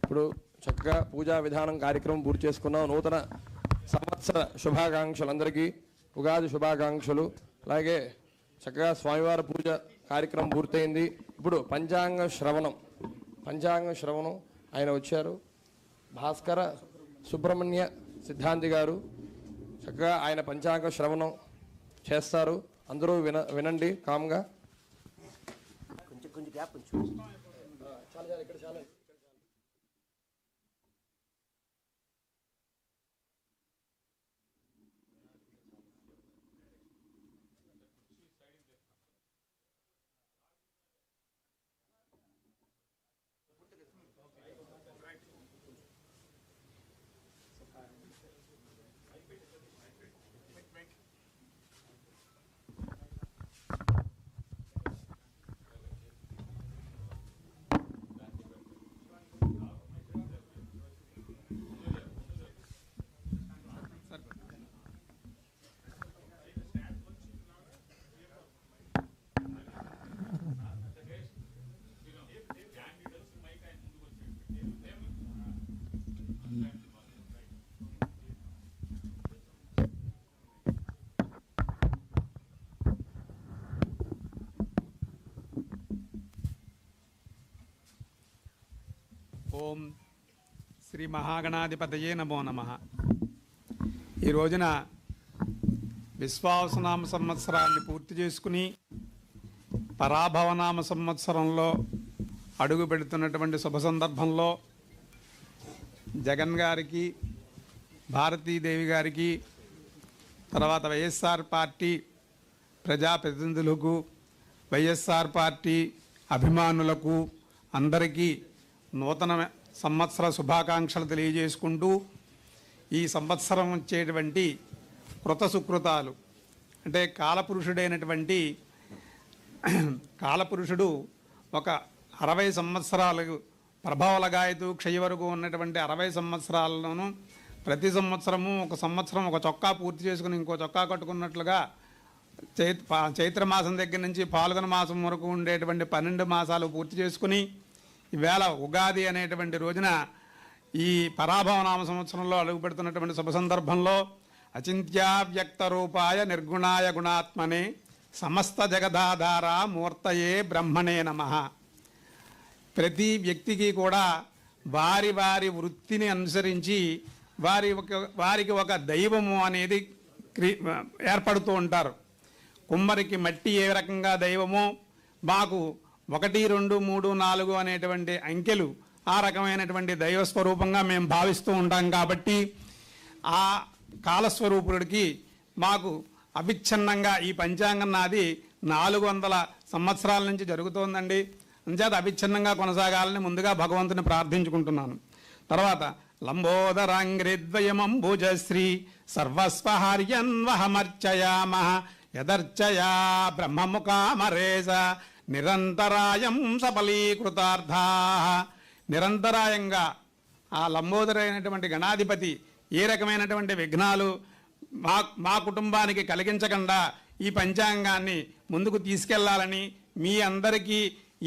ఇప్పుడు చక్కగా పూజా విధానం కార్యక్రమం పూర్తి చేసుకున్నాం. నూతన సంవత్సర శుభాకాంక్షలు అందరికీ, ఉగాది శుభాకాంక్షలు. అలాగే చక్కగా స్వామివారి పూజ కార్యక్రమం పూర్తయింది. ఇప్పుడు పంచాంగ శ్రవణం ఆయన వచ్చారు. భాస్కర సుబ్రహ్మణ్య సిద్ధాంతి గారు చక్కగా ఆయన పంచాంగ శ్రవణం చేస్తారు. అందరూ వినండి కామ్గా. కొంచెం గ్యాప్ కొంచెం ఇక్కడ చాలా ఓం శ్రీ మహాగణాధిపతయే నమో నమః. ఈ రోజున విశ్వావసనామ సంవత్సరాన్ని పూర్తి చేసుకుని పరాభవనామ సంవత్సరంలో అడుగు పెడుతున్నటువంటి శుభ సందర్భంలో జగన్ గారికి, భారతీదేవి గారికి, తర్వాత వైఎస్ఆర్ పార్టీ ప్రజాప్రతినిధులకు, వైఎస్ఆర్ పార్టీ అభిమానులకు అందరికీ నూతన సంవత్సర శుభాకాంక్షలు తెలియజేసుకుంటూ, ఈ సంవత్సరం వచ్చేటువంటి కృత సుకృతాలు అంటే కాలపురుషుడు ఒక 60 సంవత్సరాలు ప్రభావలగాయతూ క్షయ వరకు ఉన్నటువంటి 60 సంవత్సరాలను ప్రతి సంవత్సరము ఒక సంవత్సరం ఒక చొక్కా పూర్తి చేసుకుని ఇంకో చొక్కా కట్టుకున్నట్లుగా చైత్రమాసం దగ్గర నుంచి పాల్గొన మాసం వరకు ఉండేటువంటి 12 మాసాలు పూర్తి చేసుకుని ఈవేళ ఉగాది అనేటువంటి రోజున ఈ పరాభవనామ సంవత్సరంలో అడుగుపెడుతున్నటువంటి శుభ సందర్భంలో అచింత్యా వ్యక్త రూపాయ నిర్గుణాయ గుణాత్మనే సమస్త జగదాధార మూర్తయే బ్రహ్మణే నమః. ప్రతి వ్యక్తికి కూడా వారి వారి వృత్తిని అనుసరించి వారికి ఒక దైవము అనేది ఏర్పడుతూ ఉంటారు. కుమ్మరికి మట్టి ఏ రకంగా దైవమో మాకు 1, 2, 3, 4 అనేటువంటి అంకెలు ఆ రకమైనటువంటి దైవస్వరూపంగా మేము భావిస్తూ ఉంటాం. కాబట్టి ఆ కాలస్వరూపుడికి మాకు అవిచ్ఛిన్నంగా ఈ పంచాంగం నాది 400 సంవత్సరాల నుంచి జరుగుతోందండి. అంచేత అవిచ్ఛిన్నంగా కొనసాగాలని ముందుగా భగవంతుని ప్రార్థించుకుంటున్నాను. తర్వాత లంబోదరాంగ్రిద్వయమంబుజశ్రీ సర్వస్వహార్యన్వహమర్చయామః యదర్చయా బ్రహ్మముఖామరేస నిరంతరాయం సఫలీకృతార్థా. నిరంతరాయంగా ఆ లంబోదరైనటువంటి గణాధిపతి ఏ రకమైనటువంటి విఘ్నాలు మా కుటుంబానికి కలిగించకుండా ఈ పంచాంగాన్ని ముందుకు తీసుకెళ్లాలని, మీ అందరికీ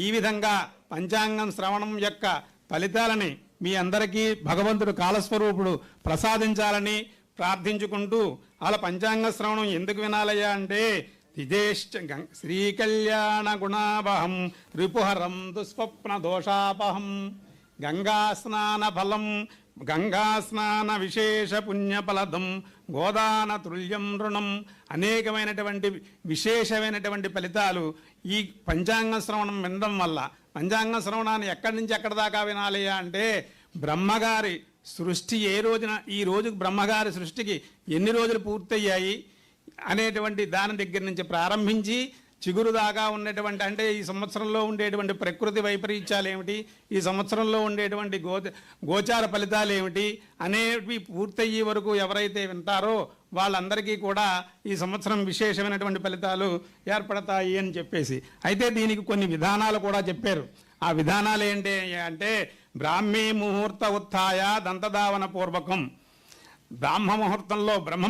ఈ విధంగా పంచాంగం శ్రవణం యొక్క ఫలితాలని మీ అందరికీ భగవంతుడు కాలస్వరూపుడు ప్రసాదించాలని ప్రార్థించుకుంటూ, అలా పంచాంగ శ్రవణం ఎందుకు వినాలయ్యా అంటే తిజేశ్చ శ్రీకళ్యాణ గుణావహం రిపుహరం దుస్వప్న దోషాపహం గంగాస్నాన ఫలం గంగాస్నాన విశేష పుణ్యఫలదం గోదాన తుల్యం రుణం. అనేకమైనటువంటి విశేషమైనటువంటి ఫలితాలు ఈ పంచాంగ శ్రవణం వినడం వల్ల. పంచాంగ శ్రవణాన్ని ఎక్కడి నుంచి ఎక్కడి దాకా వినాలి అంటే బ్రహ్మగారి సృష్టి ఏ రోజున, ఈ రోజు బ్రహ్మగారి సృష్టికి ఎన్ని రోజులు పూర్తయ్యాయి అనేటువంటి దాని దగ్గర నుంచి ప్రారంభించి చిగురు దాకా ఉండేటువంటి, అంటే ఈ సంవత్సరంలో ఉండేటువంటి ప్రకృతి వైపరీత్యాలు ఏమిటి, ఈ సంవత్సరంలో ఉండేటువంటి గోచార ఫలితాలు ఏమిటి అనేవి పూర్తయ్యే వరకు ఎవరైతే వింటారో వాళ్ళందరికీ కూడా ఈ సంవత్సరం విశేషమైనటువంటి ఫలితాలు ఏర్పడతాయి అని చెప్పేసి. అయితే దీనికి కొన్ని విధానాలు కూడా చెప్పారు. ఆ విధానాలు ఏంటి అంటే బ్రాహ్మీ ముహూర్త ఉత్థాయ దంతధావన పూర్వకం. బ్రహ్మ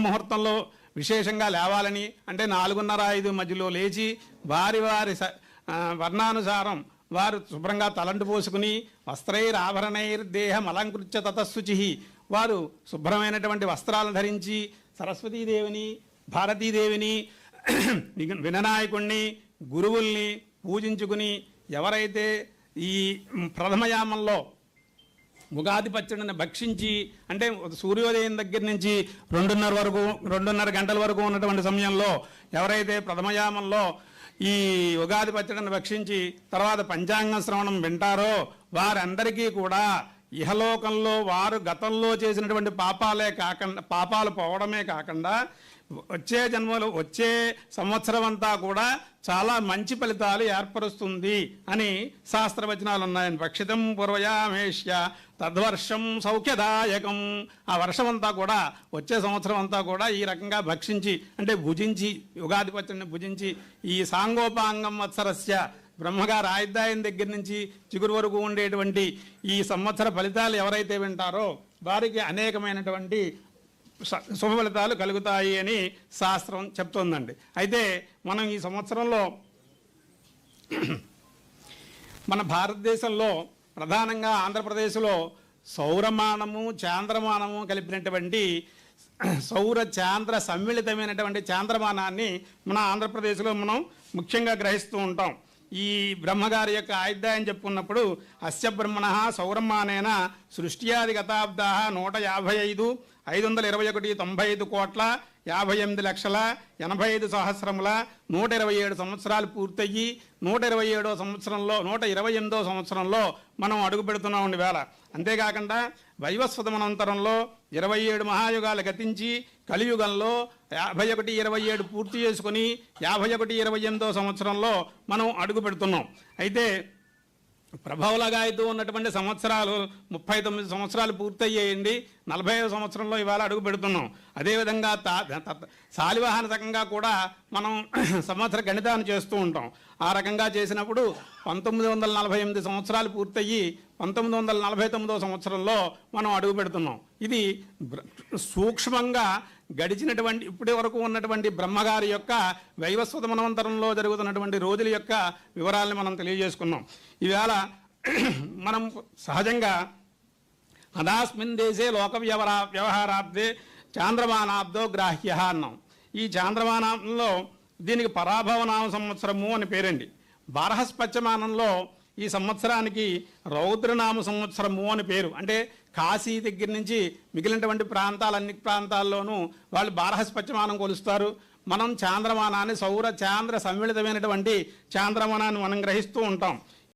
ముహూర్తంలో విశేషంగా లేవాలని, అంటే 4:30, 5 మధ్యలో లేచి వారి వారి వర్ణానుసారం వారు శుభ్రంగా తలంటు పోసుకుని వస్త్రైరాభరణైర్దేహం అలంకృత్య తతశుచి వారు శుభ్రమైనటువంటి వస్త్రాలను ధరించి సరస్వతీదేవిని భారతీదేవిని వినాయకుణ్ణి గురువుల్ని పూజించుకుని ఎవరైతే ఈ ప్రథమయామంలో ఉగాది పచ్చడిని భక్షించి అంటే సూర్యోదయం దగ్గర నుంచి 2:30 గంటల వరకు ఉన్నటువంటి సమయంలో ఎవరైతే ప్రథమయామంలో ఈ ఉగాది పచ్చడిని భక్షించి తర్వాత పంచాంగ శ్రవణం వింటారో వారందరికీ కూడా ఇహలోకంలో వారు గతంలో చేసినటువంటి పాపాలు పోవడమే కాకుండా వచ్చే జన్మలో వచ్చే సంవత్సరం అంతా కూడా చాలా మంచి ఫలితాలు ఏర్పరుస్తుంది అని శాస్త్రవచనాలు ఉన్నాయని. భక్షితం పూర్వయామేష్య తద్వర్షం సౌఖ్యదాయకం. ఆ వర్షం అంతా కూడా వచ్చే సంవత్సరం అంతా కూడా ఈ రకంగా భక్షించి అంటే భుజించి ఉగాది పచ్చడిని భుజించి ఈ సాంగోపాంగం వత్సరస్య బ్రహ్మగారు ఆయుర్దాయం దగ్గర నుంచి చిగురు వరకు ఉండేటువంటి ఈ సంవత్సర ఫలితాలు ఎవరైతే వింటారో వారికి అనేకమైనటువంటి శుభ ఫలితాలు కలుగుతాయి అని శాస్త్రం చెప్తోందండి. అయితే మనం ఈ సంవత్సరంలో మన భారతదేశంలో ప్రధానంగా ఆంధ్రప్రదేశ్లో సౌరమానము చాంద్రమానము కలిపినటువంటి సౌర చాంద్ర సమ్మిళితమైనటువంటి చాంద్రమానాన్ని మన ఆంధ్రప్రదేశ్లో మనం ముఖ్యంగా గ్రహిస్తూ ఉంటాం. ఈ బ్రహ్మగారి యొక్క ఆయుర్దాయం చెప్పుకున్నప్పుడు అస్య బ్రహ్మణ సౌరమానేన సృష్ట్యాది గతాబ్దా 150,95,95,58,85,85,127 సంవత్సరాలు పూర్తయ్యి 127వ సంవత్సరంలో 128వ సంవత్సరంలో మనం అడుగు పెడుతున్నాం వేళ. అంతేకాకుండా వైవస్వతమనంతరంలో 27 మహాయుగాలు గతించి కలియుగంలో 51-27 పూర్తి చేసుకుని 51-28వ సంవత్సరంలో మనం అడుగు పెడుతున్నాం. అయితే ప్రభావలగాయతూ ఉన్నటువంటి సంవత్సరాలు 39 సంవత్సరాలు పూర్తయ్యేయండి. 40వ సంవత్సరంలో ఇవాళ అడుగు పెడుతున్నాం. అదేవిధంగా శాలివాహన రకంగా కూడా మనం సంవత్సర గణితాన్ని చేస్తూ ఉంటాం. ఆ రకంగా చేసినప్పుడు 1948 సంవత్సరాలు పూర్తయ్యి 1949వ సంవత్సరంలో మనం అడుగు పెడుతున్నాం. ఇది సూక్ష్మంగా గడిచినటువంటి ఇప్పటి వరకు ఉన్నటువంటి బ్రహ్మగారి యొక్క వైవస్వత మనవంతరంలో జరుగుతున్నటువంటి రోజుల యొక్క వివరాలను మనం తెలియజేసుకున్నాం. ఈవేళ మనం సహజంగా అదాస్మిన్ దేశే లోక వ్యవహారాబ్దే చాంద్రమానాబ్దో గ్రాహ్య అన్నాం. ఈ చాంద్రమానంలో దీనికి పరాభవనామ సంవత్సరము అని పేరండి. బారహస్పత్యమానంలో ఈ సంవత్సరానికి రౌద్రనామ సంవత్సరము అని పేరు. అంటే కాశీ దగ్గర నుంచి మిగిలినటువంటి అన్ని ప్రాంతాల్లోనూ వాళ్ళు బారహస్పత్యమానం కొలుస్తారు. మనం చాంద్రమానాన్ని సౌర చాంద్ర సమ్మిళితమైనటువంటి చాంద్రమానాన్ని మనం గ్రహిస్తూ ఉంటాం.